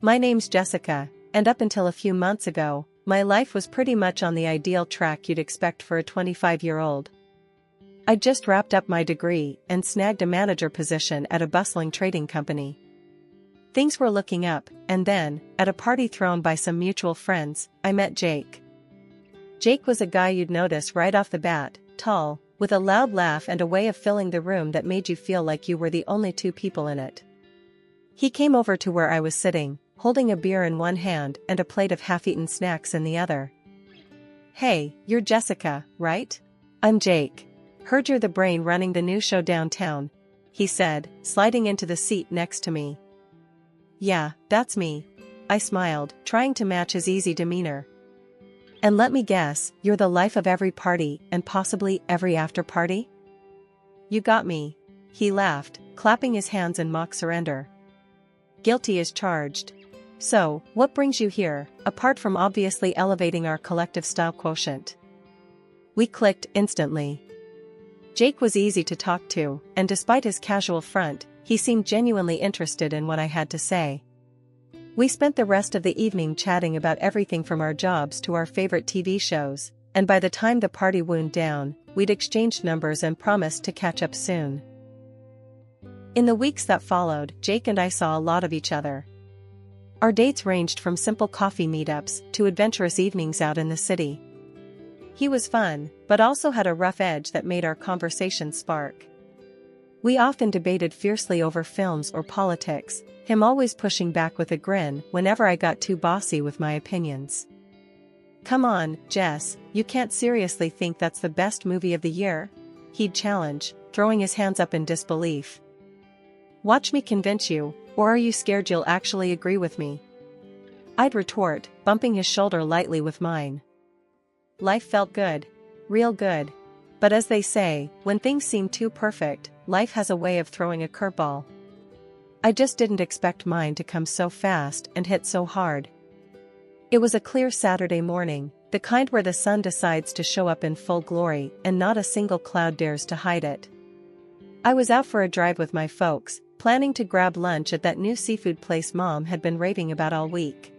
My name's Jessica, and up until a few months ago, my life was pretty much on the ideal track you'd expect for a 25-year-old. I'd just wrapped up my degree and snagged a manager position at a bustling trading company. Things were looking up, and then, at a party thrown by some mutual friends, I met Jake. Jake was a guy you'd notice right off the bat, tall, with a loud laugh and a way of filling the room that made you feel like you were the only two people in it. He came over to where I was sitting, holding a beer in one hand and a plate of half-eaten snacks in the other. "Hey, you're Jessica, right?" "I'm Jake. Heard you're the brain running the new show downtown," he said, sliding into the seat next to me. "Yeah, that's me," I smiled, trying to match his easy demeanor. "And let me guess, you're the life of every party and possibly every after-party?" "You got me," he laughed, clapping his hands in mock surrender. "Guilty as charged. So, what brings you here, apart from obviously elevating our collective style quotient?" We clicked instantly. Jake was easy to talk to, and despite his casual front, he seemed genuinely interested in what I had to say. We spent the rest of the evening chatting about everything from our jobs to our favorite TV shows, and by the time the party wound down, we'd exchanged numbers and promised to catch up soon. In the weeks that followed, Jake and I saw a lot of each other. Our dates ranged from simple coffee meetups to adventurous evenings out in the city. He was fun, but also had a rough edge that made our conversations spark. We often debated fiercely over films or politics, him always pushing back with a grin whenever I got too bossy with my opinions. "Come on, Jess, you can't seriously think that's the best movie of the year?" he'd challenge, throwing his hands up in disbelief. "Watch me convince you, or are you scared you'll actually agree with me?" I'd retort, bumping his shoulder lightly with mine. Life felt good. Real good. But as they say, when things seem too perfect, life has a way of throwing a curveball. I just didn't expect mine to come so fast and hit so hard. It was a clear Saturday morning, the kind where the sun decides to show up in full glory and not a single cloud dares to hide it. I was out for a drive with my folks, planning to grab lunch at that new seafood place Mom had been raving about all week.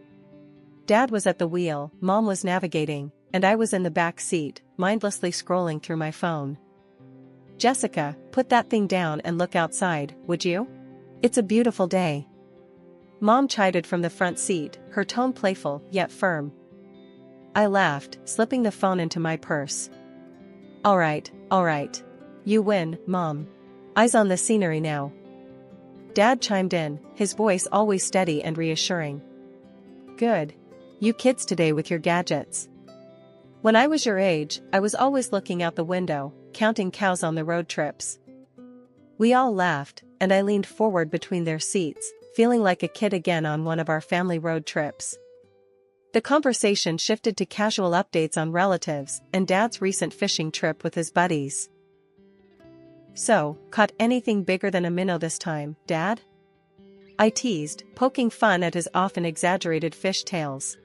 Dad was at the wheel, Mom was navigating, and I was in the back seat, mindlessly scrolling through my phone. "Jessica, put that thing down and look outside, would you? It's a beautiful day." Mom chided from the front seat, her tone playful yet firm. I laughed, slipping the phone into my purse. All right. You win, Mom. Eyes on the scenery now." Dad chimed in, his voice always steady and reassuring. "Good. You kids today with your gadgets. When I was your age, I was always looking out the window, counting cows on the road trips." We all laughed, and I leaned forward between their seats, feeling like a kid again on one of our family road trips. The conversation shifted to casual updates on relatives and Dad's recent fishing trip with his buddies. "So, caught anything bigger than a minnow this time, Dad?" I teased, poking fun at his often exaggerated fish tales.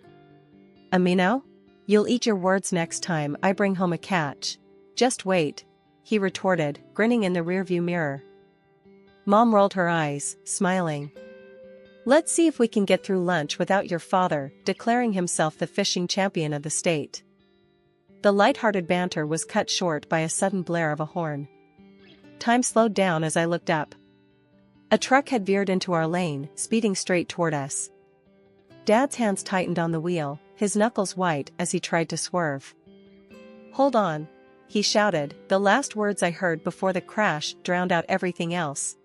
"A minnow? You'll eat your words next time I bring home a catch. Just wait," he retorted, grinning in the rearview mirror. Mom rolled her eyes, smiling. "Let's see if we can get through lunch without your father declaring himself the fishing champion of the state." The light-hearted banter was cut short by a sudden blare of a horn. Time slowed down as I looked up. A truck had veered into our lane, speeding straight toward us. Dad's hands tightened on the wheel, his knuckles white as he tried to swerve. "Hold on," he shouted, the last words I heard before the crash drowned out everything else.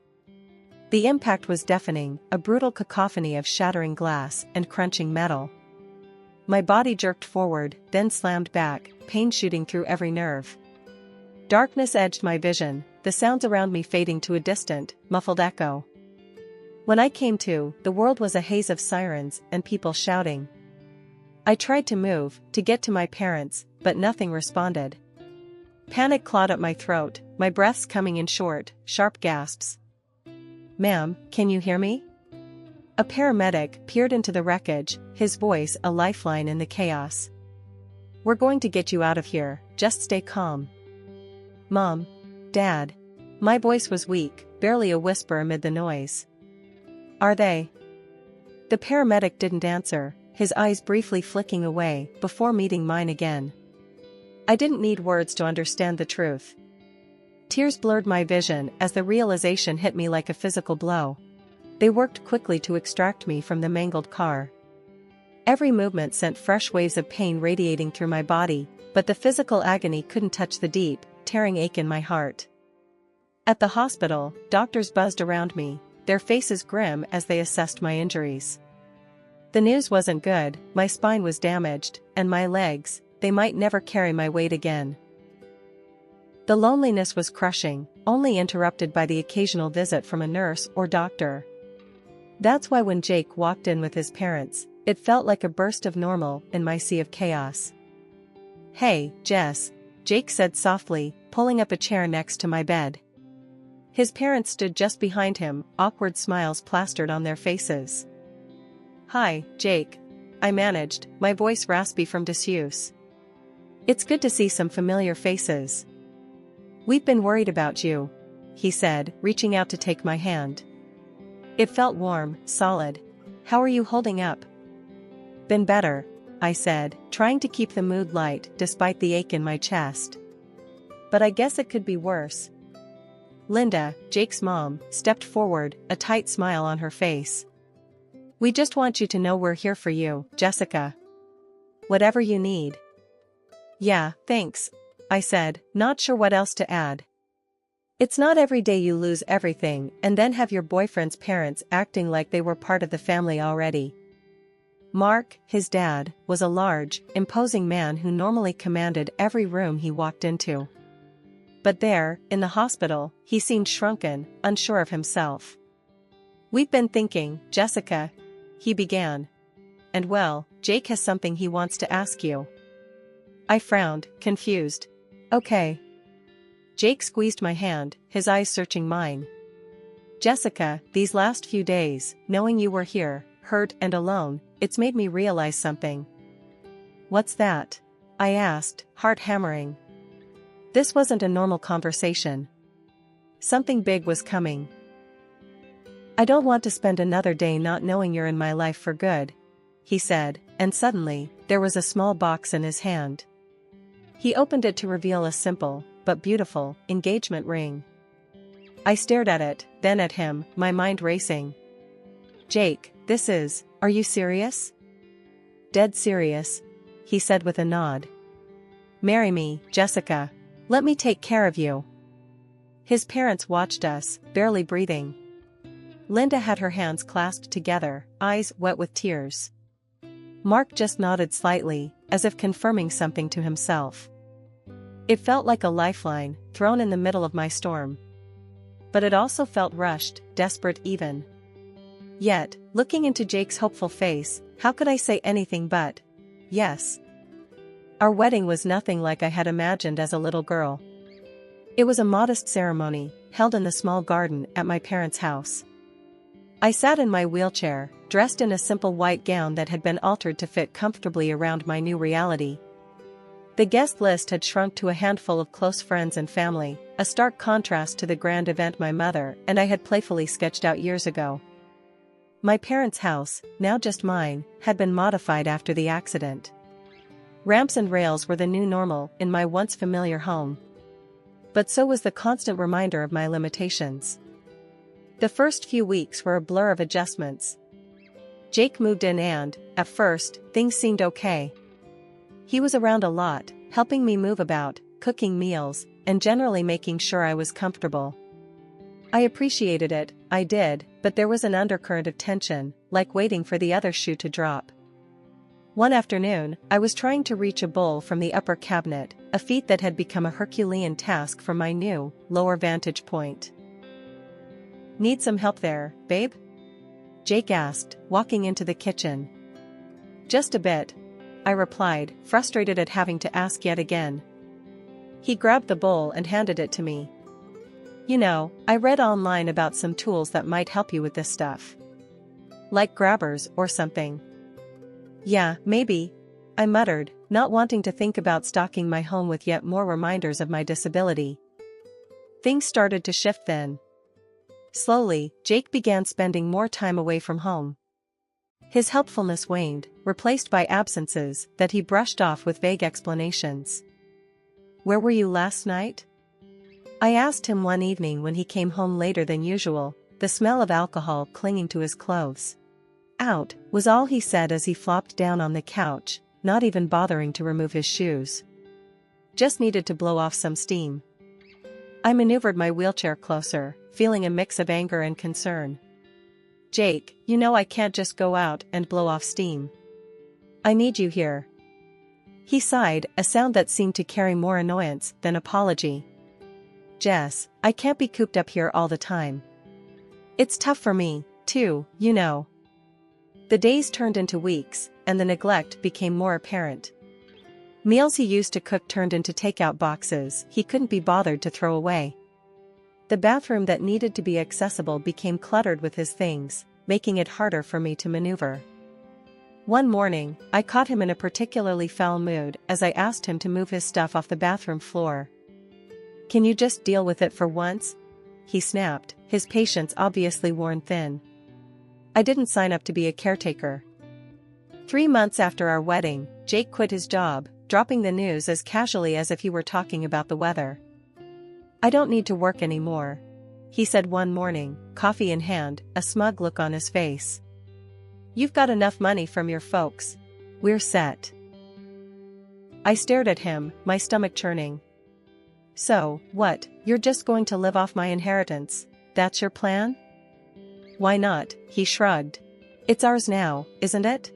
The impact was deafening, a brutal cacophony of shattering glass and crunching metal. My body jerked forward, then slammed back, pain shooting through every nerve. Darkness edged my vision, the sounds around me fading to a distant, muffled echo. When I came to, the world was a haze of sirens and people shouting. I tried to move, to get to my parents, but nothing responded. Panic clawed at my throat, my breaths coming in short, sharp gasps. "Ma'am, can you hear me?" A paramedic peered into the wreckage, his voice a lifeline in the chaos. "We're going to get you out of here, just stay calm." "Mom. Dad." My voice was weak, barely a whisper amid the noise. "Are they?" The paramedic didn't answer, his eyes briefly flicking away before meeting mine again. I didn't need words to understand the truth. Tears blurred my vision as the realization hit me like a physical blow. They worked quickly to extract me from the mangled car. Every movement sent fresh waves of pain radiating through my body, but the physical agony couldn't touch the deep, tearing ache in my heart. At the hospital, doctors buzzed around me, their faces grim as they assessed my injuries. The news wasn't good, my spine was damaged, and my legs, they might never carry my weight again. The loneliness was crushing, only interrupted by the occasional visit from a nurse or doctor. That's why when Jake walked in with his parents, it felt like a burst of normal in my sea of chaos. "Hey, Jess," Jake said softly, pulling up a chair next to my bed. His parents stood just behind him, awkward smiles plastered on their faces. "Hi, Jake," I managed, my voice raspy from disuse. "It's good to see some familiar faces." "We've been worried about you," he said, reaching out to take my hand. It felt warm, solid. "How are you holding up?" "Been better," I said, trying to keep the mood light despite the ache in my chest. "But I guess it could be worse." Linda, Jake's mom, stepped forward, a tight smile on her face. "We just want you to know we're here for you, Jessica. Whatever you need." "Yeah, thanks," I said, not sure what else to add. It's not every day you lose everything and then have your boyfriend's parents acting like they were part of the family already. Mark, his dad, was a large, imposing man who normally commanded every room he walked into. But there, in the hospital, he seemed shrunken, unsure of himself. "We've been thinking, Jessica," he began. "And well, Jake has something he wants to ask you." I frowned, confused. "Okay." Jake squeezed my hand, his eyes searching mine. "Jessica, these last few days, knowing you were here, hurt and alone, it's made me realize something." "What's that?" I asked, heart hammering. This wasn't a normal conversation. Something big was coming. "I don't want to spend another day not knowing you're in my life for good," he said, and suddenly, there was a small box in his hand. He opened it to reveal a simple, but beautiful, engagement ring. I stared at it, then at him, my mind racing. "Jake, are you serious?" "Dead serious," he said with a nod. "Marry me, Jessica. Let me take care of you." His parents watched us, barely breathing. Linda had her hands clasped together, eyes wet with tears. Mark just nodded slightly, as if confirming something to himself. It felt like a lifeline, thrown in the middle of my storm. But it also felt rushed, desperate even. Yet, looking into Jake's hopeful face, how could I say anything but, yes? Our wedding was nothing like I had imagined as a little girl. It was a modest ceremony, held in the small garden at my parents' house. I sat in my wheelchair, dressed in a simple white gown that had been altered to fit comfortably around my new reality. The guest list had shrunk to a handful of close friends and family, a stark contrast to the grand event my mother and I had playfully sketched out years ago. My parents' house, now just mine, had been modified after the accident. Ramps and rails were the new normal in my once familiar home. But so was the constant reminder of my limitations. The first few weeks were a blur of adjustments. Jake moved in and, at first, things seemed okay. He was around a lot, helping me move about, cooking meals, and generally making sure I was comfortable. I appreciated it, I did, but there was an undercurrent of tension, like waiting for the other shoe to drop. One afternoon, I was trying to reach a bowl from the upper cabinet, a feat that had become a Herculean task from my new, lower vantage point. "Need some help there, babe?" Jake asked, walking into the kitchen. "Just a bit," I replied, frustrated at having to ask yet again. He grabbed the bowl and handed it to me. "You know, I read online about some tools that might help you with this stuff. Like grabbers or something." "Yeah, maybe," I muttered, not wanting to think about stocking my home with yet more reminders of my disability. Things started to shift then. Slowly, Jake began spending more time away from home. His helpfulness waned, replaced by absences that he brushed off with vague explanations. "Where were you last night?" I asked him one evening when he came home later than usual, the smell of alcohol clinging to his clothes. "Out," was all he said as he flopped down on the couch, not even bothering to remove his shoes. "Just needed to blow off some steam." I maneuvered my wheelchair closer, feeling a mix of anger and concern. "Jake, you know I can't just go out and blow off steam. I need you here." He sighed, a sound that seemed to carry more annoyance than apology. "Jess, I can't be cooped up here all the time. It's tough for me, too, you know." The days turned into weeks, and the neglect became more apparent. Meals he used to cook turned into takeout boxes he couldn't be bothered to throw away. The bathroom that needed to be accessible became cluttered with his things, making it harder for me to maneuver. One morning, I caught him in a particularly foul mood as I asked him to move his stuff off the bathroom floor. "Can you just deal with it for once?" he snapped, his patience obviously worn thin. I didn't sign up to be a caretaker. 3 months after our wedding, Jake quit his job, dropping the news as casually as if he were talking about the weather. "I don't need to work anymore," he said one morning, coffee in hand, a smug look on his face. "You've got enough money from your folks. We're set." I stared at him, my stomach churning. "So, what, you're just going to live off my inheritance? That's your plan?" "Why not?" he shrugged. "It's ours now, isn't it?"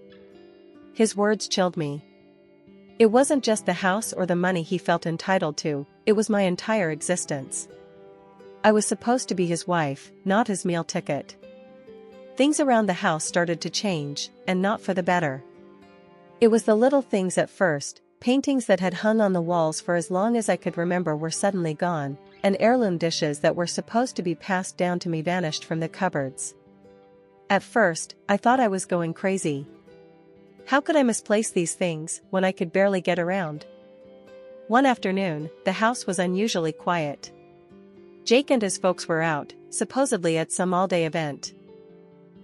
His words chilled me. It wasn't just the house or the money he felt entitled to, it was my entire existence. I was supposed to be his wife, not his meal ticket. Things around the house started to change, and not for the better. It was the little things at first. Paintings that had hung on the walls for as long as I could remember were suddenly gone, and heirloom dishes that were supposed to be passed down to me vanished from the cupboards. At first, I thought I was going crazy. How could I misplace these things when I could barely get around? One afternoon, the house was unusually quiet. Jake and his folks were out, supposedly at some all-day event.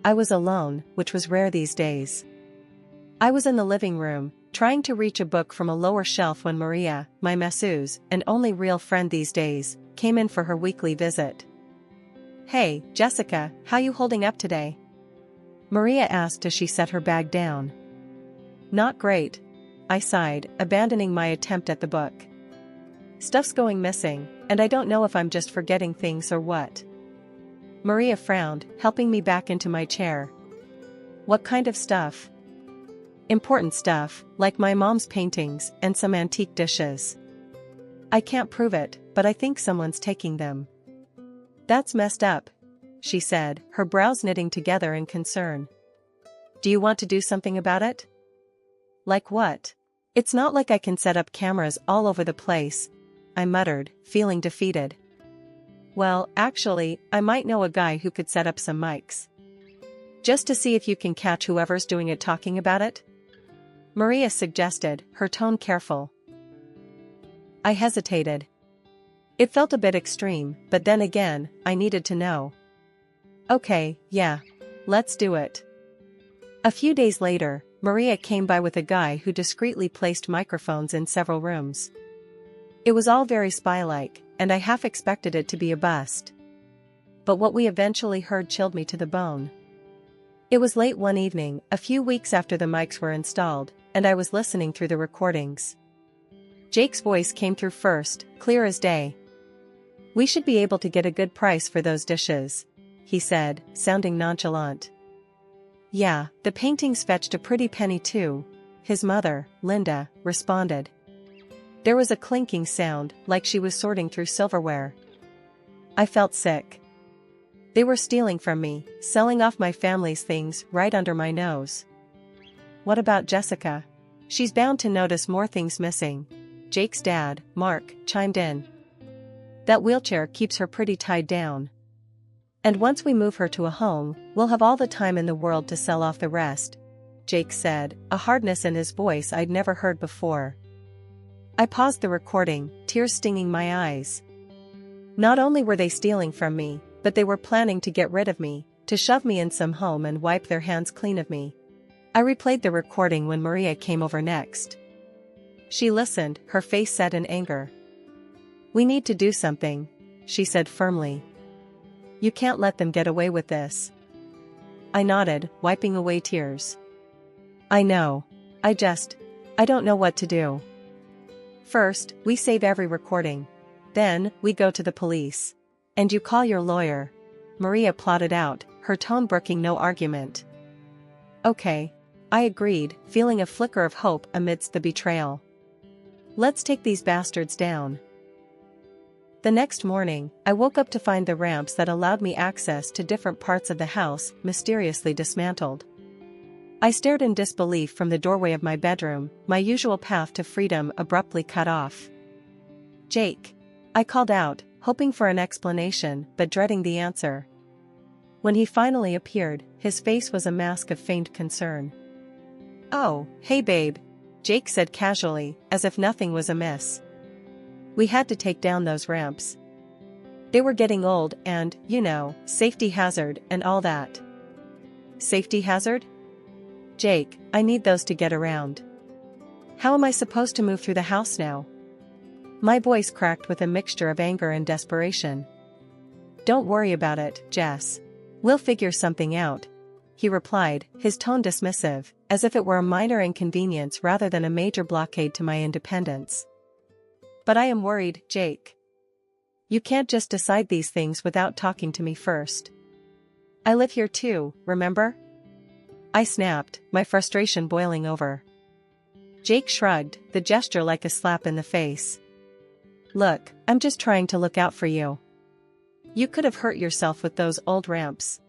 I was alone, which was rare these days. I was in the living room, trying to reach a book from a lower shelf when Maria, my masseuse, and only real friend these days, came in for her weekly visit. "Hey, Jessica, how you holding up today?" Maria asked as she set her bag down. "Not great," I sighed, abandoning my attempt at the book. "Stuff's going missing, and I don't know if I'm just forgetting things or what." Maria frowned, helping me back into my chair. "What kind of stuff?" "Important stuff, like my mom's paintings and some antique dishes. I can't prove it, but I think someone's taking them." "That's messed up," she said, her brows knitting together in concern. "Do you want to do something about it?" "Like what?" "It's not like I can set up cameras all over the place," I muttered, feeling defeated. "Well, actually, I might know a guy who could set up some mics. Just to see if you can catch whoever's doing it talking about it?" Maria suggested, her tone careful. I hesitated. It felt a bit extreme, but then again, I needed to know. "Okay, yeah. Let's do it." A few days later, Maria came by with a guy who discreetly placed microphones in several rooms. It was all very spy-like, and I half expected it to be a bust. But what we eventually heard chilled me to the bone. It was late one evening, a few weeks after the mics were installed, and I was listening through the recordings. Jake's voice came through first, clear as day. "We should be able to get a good price for those dishes," he said, sounding nonchalant. "Yeah, the paintings fetched a pretty penny too," his mother, Linda, responded. There was a clinking sound, like she was sorting through silverware. I felt sick. They were stealing from me, selling off my family's things right under my nose. "What about Jessica? She's bound to notice more things missing," Jake's dad, Mark, chimed in. "That wheelchair keeps her pretty tied down. And once we move her to a home, we'll have all the time in the world to sell off the rest," Jake said, a hardness in his voice I'd never heard before. I paused the recording, tears stinging my eyes. Not only were they stealing from me, but they were planning to get rid of me, to shove me in some home and wipe their hands clean of me. I replayed the recording when Maria came over next. She listened, her face set in anger. "We need to do something," she said firmly. "You can't let them get away with this." I nodded, wiping away tears. "I know. I don't know what to do. First, we save every recording. Then, we go to the police. And you call your lawyer." Maria plotted out, her tone brooking no argument. "Okay," I agreed, feeling a flicker of hope amidst the betrayal. "Let's take these bastards down." The next morning, I woke up to find the ramps that allowed me access to different parts of the house mysteriously dismantled. I stared in disbelief from the doorway of my bedroom, my usual path to freedom abruptly cut off. "Jake," I called out, hoping for an explanation but dreading the answer. When he finally appeared, his face was a mask of feigned concern. "Oh, hey babe," Jake said casually, as if nothing was amiss. "We had to take down those ramps. They were getting old and, safety hazard and all that." "Safety hazard?" "Jake, I need those to get around. How am I supposed to move through the house now?" My voice cracked with a mixture of anger and desperation. "Don't worry about it, Jess. We'll figure something out," he replied, his tone dismissive, as if it were a minor inconvenience rather than a major blockade to my independence. "But I am worried, Jake. You can't just decide these things without talking to me first. I live here too, remember?" I snapped, my frustration boiling over. Jake shrugged, the gesture like a slap in the face. "Look, I'm just trying to look out for you. You could have hurt yourself with those old ramps."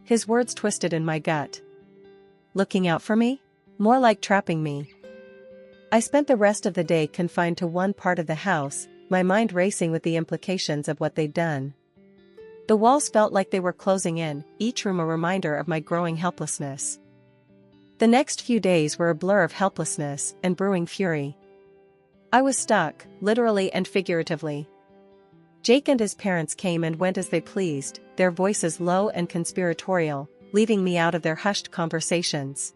His words twisted in my gut. Looking out for me? More like trapping me. I spent the rest of the day confined to one part of the house, my mind racing with the implications of what they'd done. The walls felt like they were closing in, each room a reminder of my growing helplessness. The next few days were a blur of helplessness and brewing fury. I was stuck, literally and figuratively. Jake and his parents came and went as they pleased, their voices low and conspiratorial, leaving me out of their hushed conversations.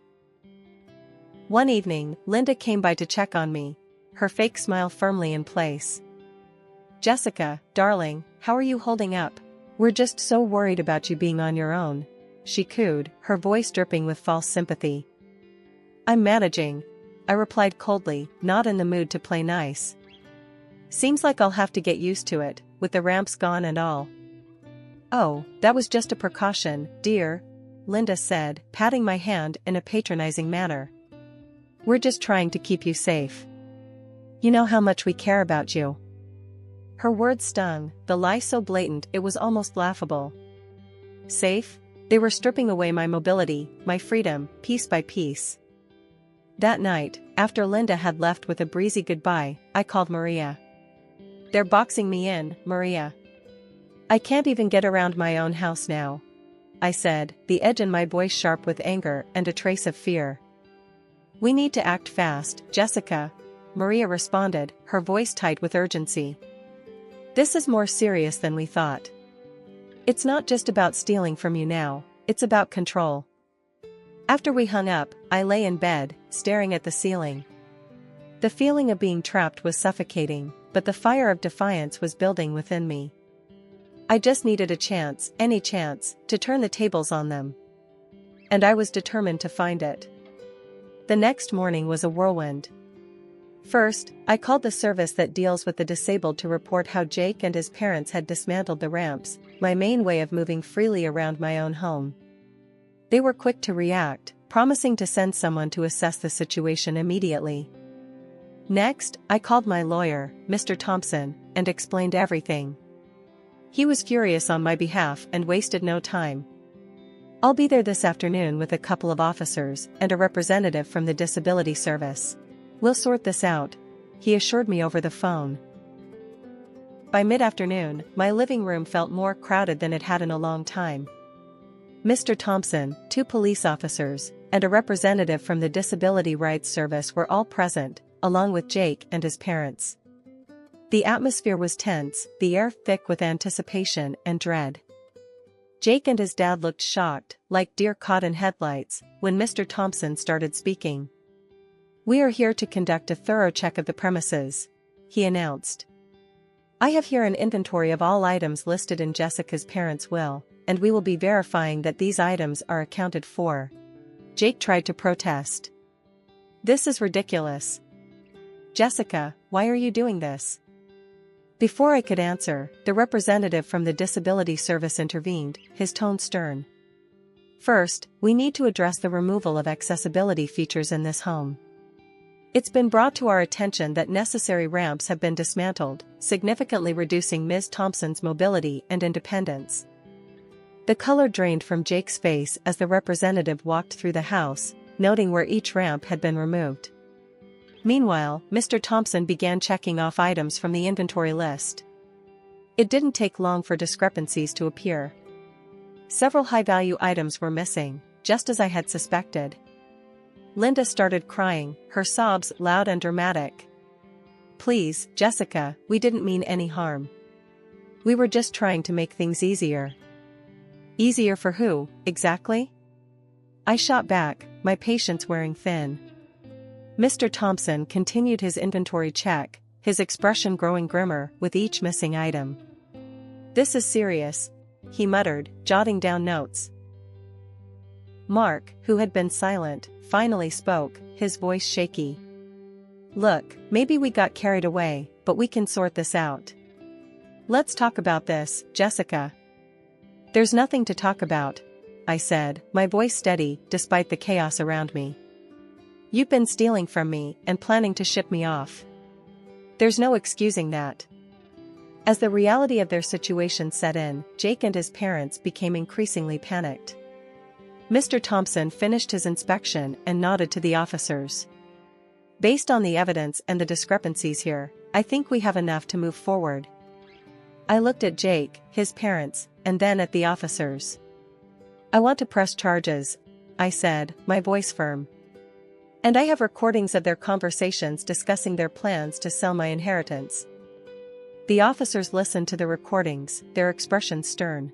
One evening, Linda came by to check on me, her fake smile firmly in place. "Jessica, darling, how are you holding up? We're just so worried about you being on your own," she cooed, her voice dripping with false sympathy. "I'm managing," I replied coldly, not in the mood to play nice. "Seems like I'll have to get used to it, with the ramps gone and all." "Oh, that was just a precaution, dear," Linda said, patting my hand in a patronizing manner. "We're just trying to keep you safe. You know how much we care about you." Her words stung, the lie so blatant it was almost laughable. Safe? They were stripping away my mobility, my freedom, piece by piece. That night, after Linda had left with a breezy goodbye, I called Maria. "They're boxing me in, Maria. I can't even get around my own house now," I said, the edge in my voice sharp with anger and a trace of fear. "We need to act fast, Jessica," Maria responded, her voice tight with urgency. "This is more serious than we thought. It's not just about stealing from you now, it's about control." After we hung up, I lay in bed, staring at the ceiling. The feeling of being trapped was suffocating, but the fire of defiance was building within me. I just needed a chance, any chance, to turn the tables on them. And I was determined to find it. The next morning was a whirlwind. First, I called the service that deals with the disabled to report how Jake and his parents had dismantled the ramps, my main way of moving freely around my own home. They were quick to react, promising to send someone to assess the situation immediately. Next, I called my lawyer, Mr. Thompson, and explained everything. He was furious on my behalf and wasted no time. "I'll be there this afternoon with a couple of officers and a representative from the disability service. We'll sort this out," he assured me over the phone. By mid-afternoon, my living room felt more crowded than it had in a long time. Mr. Thompson, 2 police officers, and a representative from the Disability Rights Service were all present, along with Jake and his parents. The atmosphere was tense, the air thick with anticipation and dread. Jake and his dad looked shocked, like deer caught in headlights, when Mr. Thompson started speaking. "We are here to conduct a thorough check of the premises," he announced. "I have here an inventory of all items listed in Jessica's parents' will, and we will be verifying that these items are accounted for." Jake tried to protest. "This is ridiculous. Jessica, why are you doing this?" Before I could answer, the representative from the Disability Service intervened, his tone stern. "First, we need to address the removal of accessibility features in this home. It's been brought to our attention that necessary ramps have been dismantled, significantly reducing Ms. Thompson's mobility and independence." The color drained from Jake's face as the representative walked through the house, noting where each ramp had been removed. Meanwhile, Mr. Thompson began checking off items from the inventory list. It didn't take long for discrepancies to appear. Several high-value items were missing, just as I had suspected. Linda started crying, her sobs loud and dramatic. "Please, Jessica, we didn't mean any harm. We were just trying to make things easier." "Easier for who, exactly?" I shot back, my patience wearing thin. Mr. Thompson continued his inventory check, his expression growing grimmer with each missing item. "This is serious," he muttered, jotting down notes. Mark, who had been silent, finally spoke, his voice shaky. "Look, maybe we got carried away, but we can sort this out. Let's talk about this, Jessica." "There's nothing to talk about," I said, my voice steady despite the chaos around me. "You've been stealing from me and planning to ship me off. There's no excusing that." As the reality of their situation set in, Jake and his parents became increasingly panicked. Mr. Thompson finished his inspection and nodded to the officers. "Based on the evidence and the discrepancies here, I think we have enough to move forward." I looked at Jake, his parents, and then at the officers. "I want to press charges," I said, my voice firm. "And I have recordings of their conversations discussing their plans to sell my inheritance." The officers listened to the recordings, their expressions stern.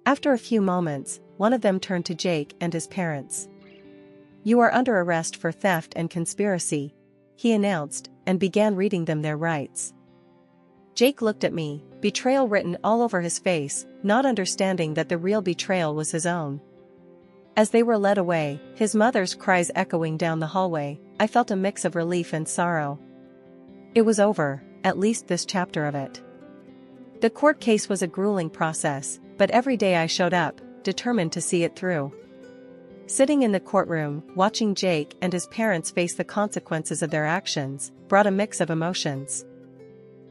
After a few moments, one of them turned to Jake and his parents. "You are under arrest for theft and conspiracy," he announced, and began reading them their rights. Jake looked at me, betrayal written all over his face, not understanding that the real betrayal was his own. As they were led away, his mother's cries echoing down the hallway, I felt a mix of relief and sorrow. It was over, at least this chapter of it. The court case was a grueling process, but every day I showed up, determined to see it through. Sitting in the courtroom, watching Jake and his parents face the consequences of their actions, brought a mix of emotions.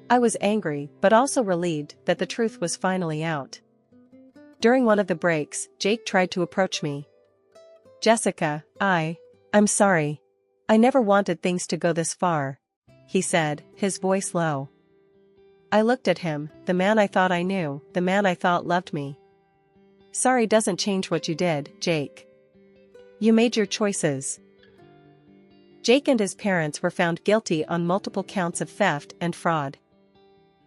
I was angry, but also relieved that the truth was finally out. During one of the breaks, Jake tried to approach me. "Jessica, I'm sorry. I never wanted things to go this far," he said, his voice low. I looked at him, the man I thought I knew, the man I thought loved me. "Sorry doesn't change what you did, Jake. You made your choices." Jake and his parents were found guilty on multiple counts of theft and fraud.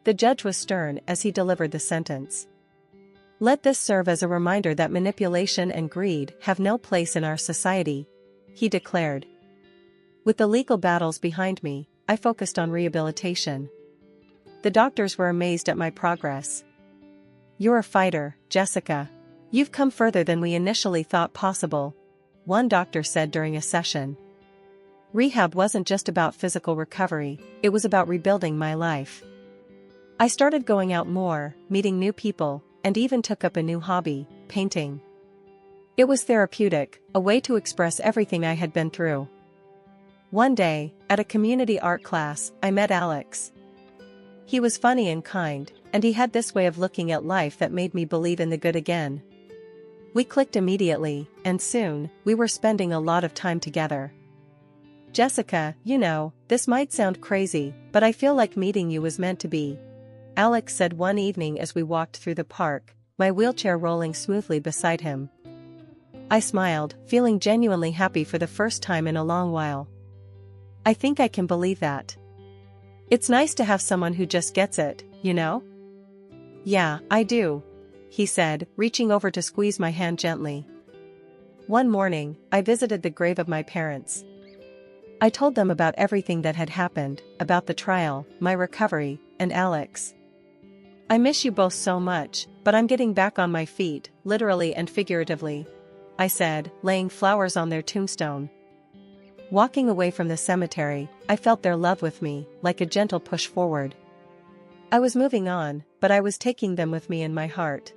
The judge was stern as he delivered the sentence. "Let this serve as a reminder that manipulation and greed have no place in our society," he declared. With the legal battles behind me, I focused on rehabilitation. The doctors were amazed at my progress. "You're a fighter, Jessica. You've come further than we initially thought possible," one doctor said during a session. "Rehab wasn't just about physical recovery, it was about rebuilding my life." I started going out more, meeting new people, and even took up a new hobby, painting. It was therapeutic, a way to express everything I had been through. One day, at a community art class, I met Alex. He was funny and kind, and he had this way of looking at life that made me believe in the good again. We clicked immediately, and soon, we were spending a lot of time together. "Jessica, this might sound crazy, but I feel like meeting you was meant to be," Alex said one evening as we walked through the park, my wheelchair rolling smoothly beside him. I smiled, feeling genuinely happy for the first time in a long while. "I think I can believe that. It's nice to have someone who just gets it, you know?" "Yeah, I do," he said, reaching over to squeeze my hand gently. One morning, I visited the grave of my parents. I told them about everything that had happened, about the trial, my recovery, and Alex. I miss you both so much, but I'm getting back on my feet, literally and figuratively, I said, laying flowers on their tombstone. Walking away from the cemetery, I felt their love with me, like a gentle push forward. I was moving on, but I was taking them with me in my heart.